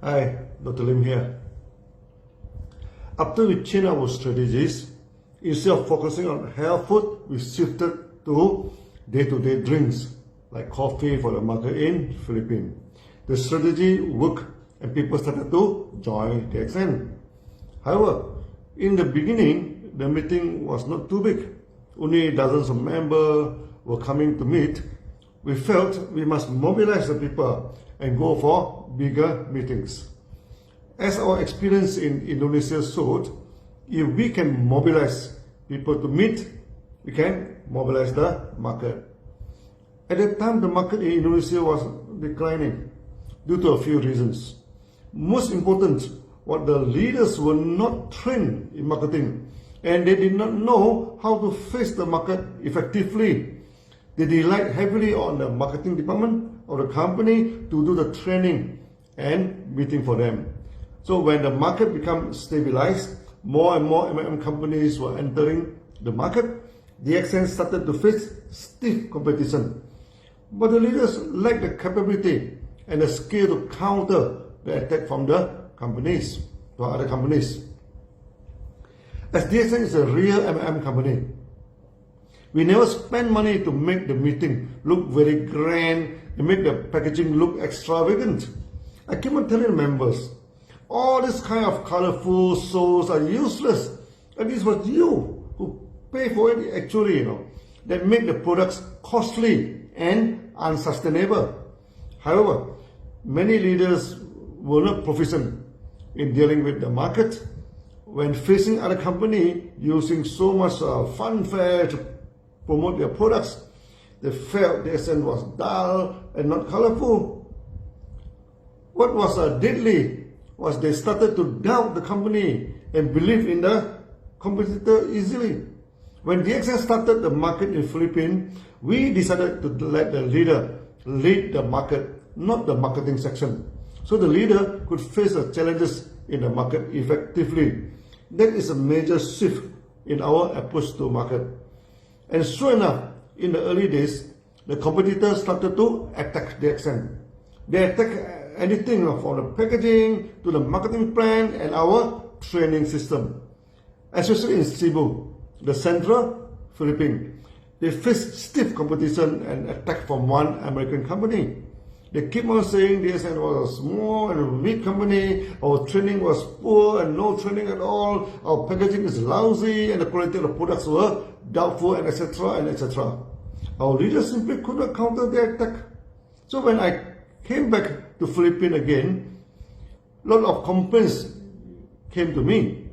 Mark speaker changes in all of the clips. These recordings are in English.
Speaker 1: Hi, Dr. Lim here. After we changed our strategies, instead of focusing on health food, we shifted to day-to-day drinks like coffee for the market in Philippines. The strategy worked and people started to join DXN. However, in the beginning, the meeting was not too big. Only dozens of members were coming to meet. We felt we must mobilize the people and go for bigger meetings. As our experience in Indonesia showed, if we can mobilize people to meet, we can mobilize the market. At that time, the market in Indonesia was declining due to a few reasons. Most important, what the leaders were not trained in marketing and they did not know how to face the market effectively. They relied heavily on the marketing department of the company to do the training and meeting for them. So when the market becomes stabilized, more and more MLM companies were entering the market. DXN started to face stiff competition. But the leaders lacked the capability and the skill to counter the attack from the companies, to other companies. As DXN is a real MLM company, we never spend money to make the meeting look very grand and make the packaging look extravagant. I keep on telling members, all this kind of colorful shows are useless. And it was you who pay for it actually, that make the products costly and unsustainable. However, many leaders were not proficient in dealing with the market. When facing other company using so much funfair to promote their products, they felt the essence was dull and not colorful. What was deadly was they started to doubt the company and believe in the competitor easily. When DXN started the market in Philippines, we decided to let the leader lead the market, not the marketing section, so the leader could face the challenges in the market effectively. That is a major shift in our approach to market. And sure enough, in the early days, the competitors started to attack DXN. They attacked anything from the packaging to the marketing plan and our training system. Especially in Cebu, the central Philippines, they faced stiff competition and attack from one American company. They keep on saying DXN was a small and weak company, our training was poor and no training at all, our packaging is lousy and the quality of the products were doubtful, and etc. and etc. Our leaders simply could not counter their attack. So when I came back to Philippines again, a lot of complaints came to me.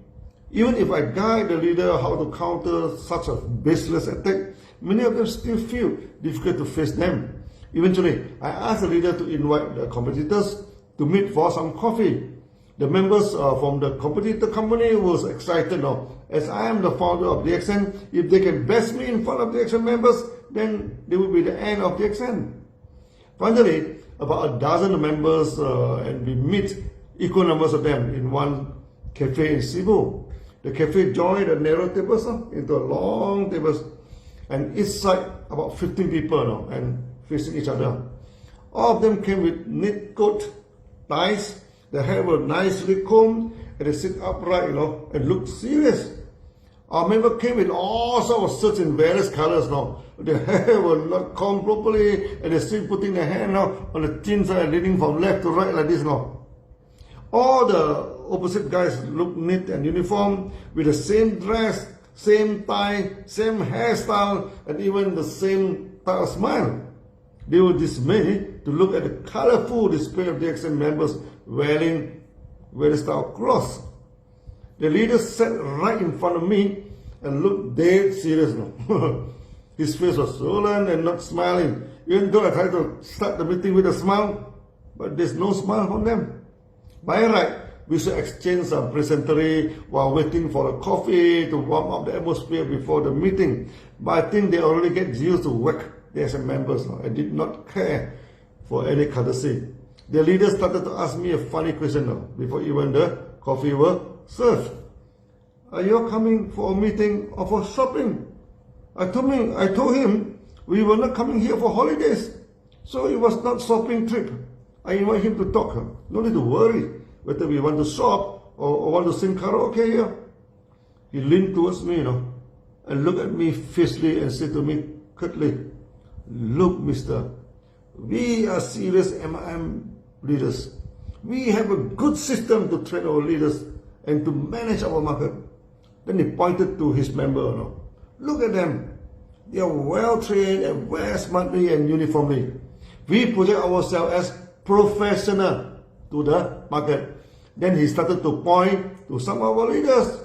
Speaker 1: Even if I guide the leader how to counter such a baseless attack, many of them still feel difficult to face them. Eventually, I asked the leader to invite the competitors to meet for some coffee. The members from the competitor company was excited now. As I am the founder of DXN, if they can best me in front of DXN members, then it will be the end of DXN. Finally, about a dozen members and we meet equal numbers of them in one cafe in Cebu. The cafe joined the narrow tables into a long tables, and each side about 15 people now and facing each other. All of them came with neat coat, ties, their hair were nicely combed, and they sit upright, and look serious. Our member came with all sorts of shirts in various colors now. Their hair were not combed properly, and they're still putting their hand now on the chin side, leaning from left to right like this now. All the opposite guys look neat and uniform, with the same dress, same tie, same hairstyle, and even the same type of smile. They were dismayed to look at the colorful display of DXN members wearing various style clothes. The leader sat right in front of me and looked dead serious now. His face was swollen and not smiling. Even though I tried to start the meeting with a smile, but there's no smile from them. By right, we should exchange some pleasantry while waiting for a coffee to warm up the atmosphere before the meeting. But I think they already get used to whack DXN members now. I did not care for any courtesy. The leader started to ask me a funny question now, before even the coffee were served. Are you coming for a meeting or for shopping? I told him we were not coming here for holidays. So it was not shopping trip. I invite him to talk. No need to worry. whether we want to shop or want to sing karaoke here. He leaned towards me, and looked at me fiercely and said to me curtly, "Look, mister, we are serious MIM leaders. We have a good system to train our leaders and to manage our market." Then he pointed to his member. "Look at them. They are well trained and well smartly and uniformly. We project ourselves as professional to the market." Then he started to point to some of our leaders.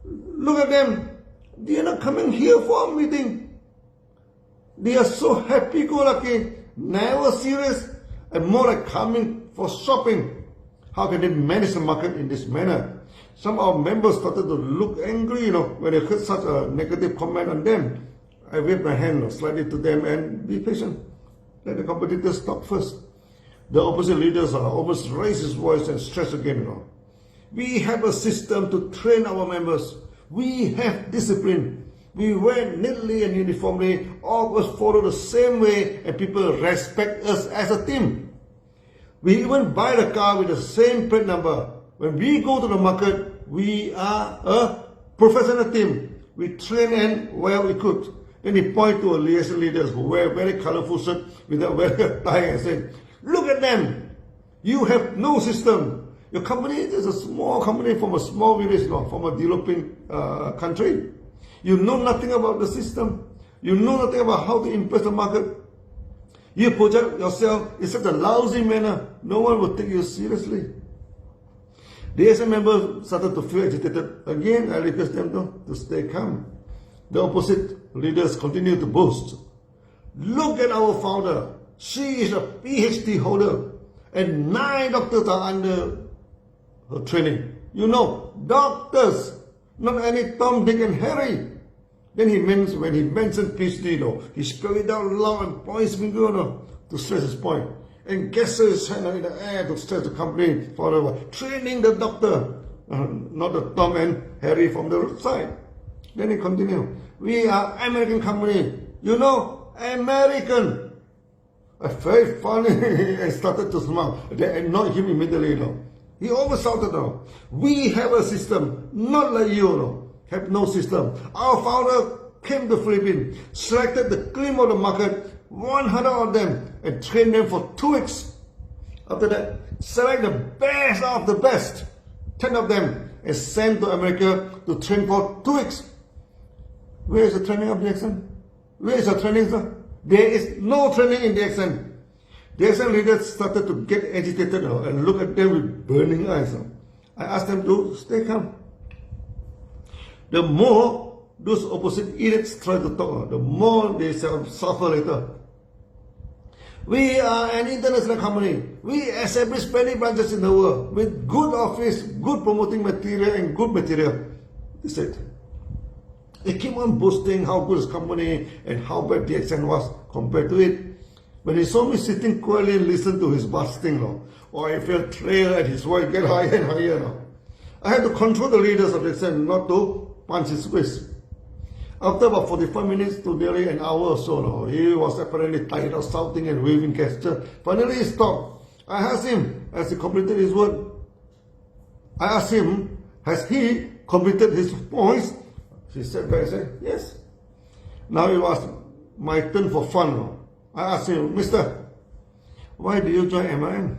Speaker 1: "Look at them. They are not coming here for a meeting. They are so happy-go-lucky, never serious, and more like coming for shopping. How can they manage the market in this manner?" Some of our members started to look angry, when they heard such a negative comment on them. I waved my hand slightly to them and be patient. Let the competitors talk first. The opposite leaders almost raised his voice and stressed again, "We have a system to train our members. We have discipline. We wear neatly and uniformly. All of us follow the same way and people respect us as a team. We even buy the car with the same plate number. When we go to the market, we are a professional team. We train and well equipped." Then he pointed to a liaison leaders who wear very colorful shirt with a very tie and said, "Look at them. You have no system. Your company is a small company from a small village, from a developing country. You know nothing about the system. You know nothing about how to impress the market. You project yourself in such a lousy manner. No one will take you seriously." The SM members started to feel agitated. Again, I request them to stay calm. The opposite leaders continued to boast. "Look at our founder. She is a PhD holder and 9 doctors are under her training. Doctors, not any Tom, Dick and Harry." Then when he mentioned PhD, he spelled it out loud and pointed his finger to stress his point. And gestured his hand in the air to stress the company forever. Training the doctor, not the Tom and Harry from the side. Then he continued, "We are American company. American." Very funny. I started to smile. They annoyed him immediately. He always shouted, "We have a system, not like you. Have no system. Our founder came to the Philippines, selected the cream of the market, 100 of them, and trained them for 2 weeks. After that, select the best of the best, 10 of them, and sent to America to train for 2 weeks. Where is the training of DXN? Where is the training, sir? There is no training in DXN. DXN leaders started to get agitated and look at them with burning eyes. I asked them to stay calm. The more those opposite idiots try to talk, the more they suffer later. "We are an international company. We establish many branches in the world with good office, good promoting material and good material," they said. They keep on boasting how good his company and how bad DXN was compared to it. When he saw me sitting quietly and listened to his boasting, I felt thrill at his voice get higher and higher. I had to control the leaders of DXN not to punch his face. After about 45 minutes to nearly an hour or so, he was apparently tired of shouting and waving gesture. Finally he stopped. I asked him, as he completed his word, has he completed his points? He said back, "Yes." Now it was my turn for fun. I asked him, "Mister, why do you join MIM?"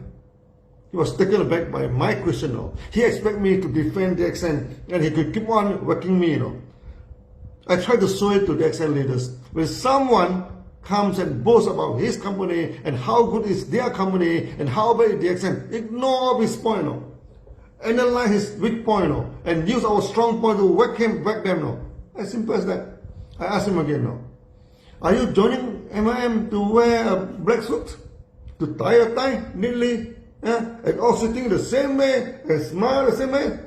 Speaker 1: He was taken aback by my question. He expected me to defend the DXN and he could keep on working me. I tried to show it to the DXN leaders. When someone comes and boasts about his company and how good is their company and how bad is DXN, ignore his point. Analyze his weak point and use our strong point to whack them. As simple as that. I asked him again. "Are you joining MIM to wear a black suit? To tie a tie neatly? And all sitting the same way and smile the same way?"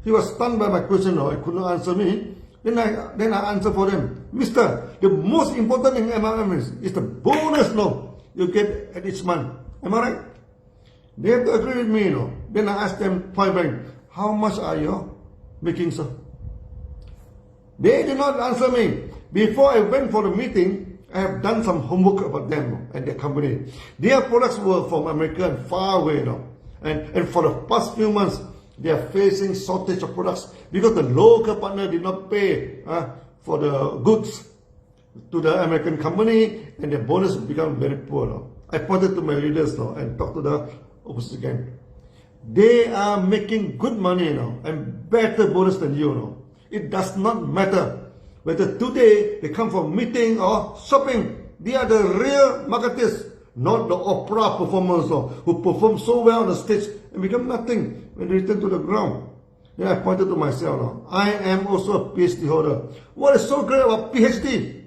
Speaker 1: He was stunned by my question. He could not answer me. Then I answered for them. "Mister, the most important thing in MIM is the bonus you get at each month. Am I right?" They have to agree with me. Then I asked them point blank, "How much are you making, sir?" They did not answer me. Before I went for the meeting, I have done some homework about them and their company. Their products were from America and far away. And for the past few months, they are facing shortage of products because the local partner did not pay for the goods to the American company, and their bonus become very poor now. I pointed to my leaders now and talked to the opposition again. They are making good money now and better bonus than you now. It does not matter whether today they come for meeting or shopping. They are the real marketers, not the opera performers who perform so well on the stage and become nothing when they return to the ground. Then I pointed to myself now. I am also a PhD holder. What is so great about PhD?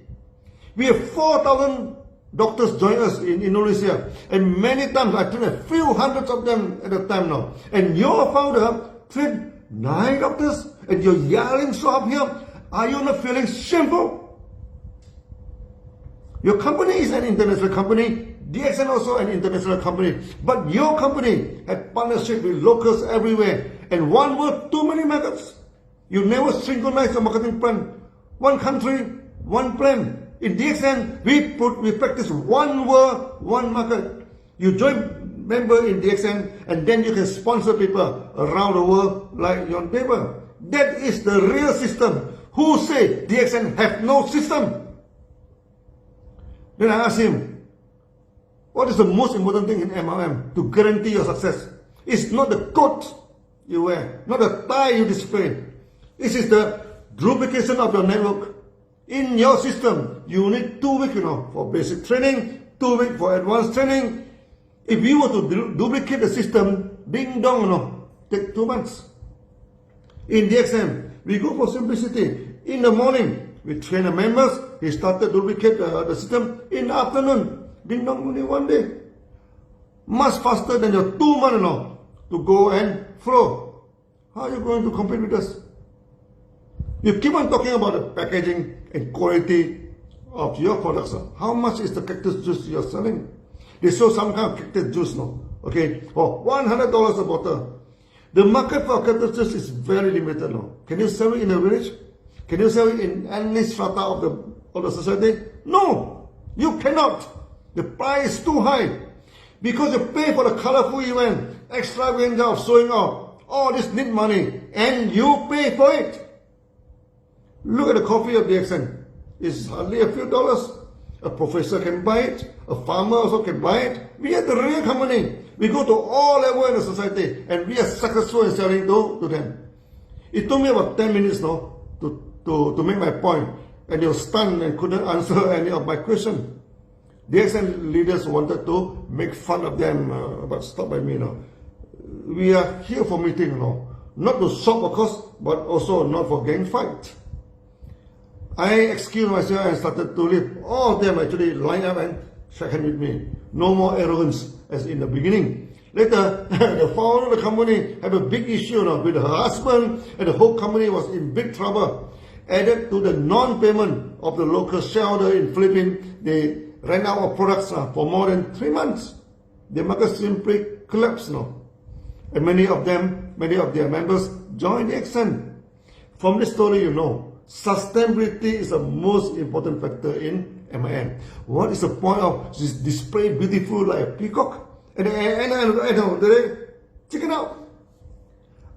Speaker 1: We have 4,000 doctors join us in Indonesia, and many times I train a few hundreds of them at a time now. And your founder trained 9 doctors, and you're yelling so up here. Are you not feeling shameful? Your company is an international company. DXN also an international company. But your company had partnership with locals everywhere. And one word, too many markets. You never synchronize your marketing plan. One country, one plan. In DXN, we practice one word, one market. You join member in DXN, and then you can sponsor people around the world like your neighbor. That is the real system. Who say DXN have no system? Then I asked him, what is the most important thing in MLM to guarantee your success? It's not the coat you wear, not the tie you display. This is the duplication of your network. In your system, you need 2 weeks, for basic training, 2 weeks for advanced training. If you were to duplicate the system, ding dong, take 2 months. In DXN, we go for simplicity. In the morning, we train the members. He started to duplicate the system. In the afternoon, ding dong, only 1 day. Much faster than your 2 months, to go and flow. How are you going to compete with us? You keep on talking about the packaging and quality of your products. How much is the cactus juice you're selling? They sell some kind of cactus juice now, okay, for $100 a bottle. The market for cactus juice is very limited now. Can you sell it in a village? Can you sell it in any strata of the society? No, you cannot. The price is too high. Because you pay for the colorful event, extravaganza of showing off, all this need money, and you pay for it. Look at the coffee of DXN. It's hardly a few dollars. A professor can buy it. A farmer also can buy it. We are the real company. We go to all levels in the society, and we are successful in selling to them. It took me about 10 minutes now to make my point, and they were stunned and couldn't answer any of my questions. DXN leaders wanted to make fun of them, but stop by me now. We are here for meeting now, not to shop of course, but also not for gang fight. I excused myself and started to leave. All of them actually lined up and shook hands with me. No more arrogance as in the beginning. Later, the founder of the company had a big issue with her husband, and the whole company was in big trouble. Added to the non-payment of the local shareholder in Philippines, they ran out of products for more than 3 months. The market simply collapsed now. And many of their members joined DXN. From this story, sustainability is the most important factor in MLM. What is the point of this display beautiful like a peacock? And at the end of the day, chicken out.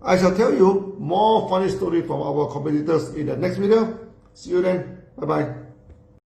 Speaker 1: I shall tell you more funny story from our competitors in the next video. See you then. Bye-bye.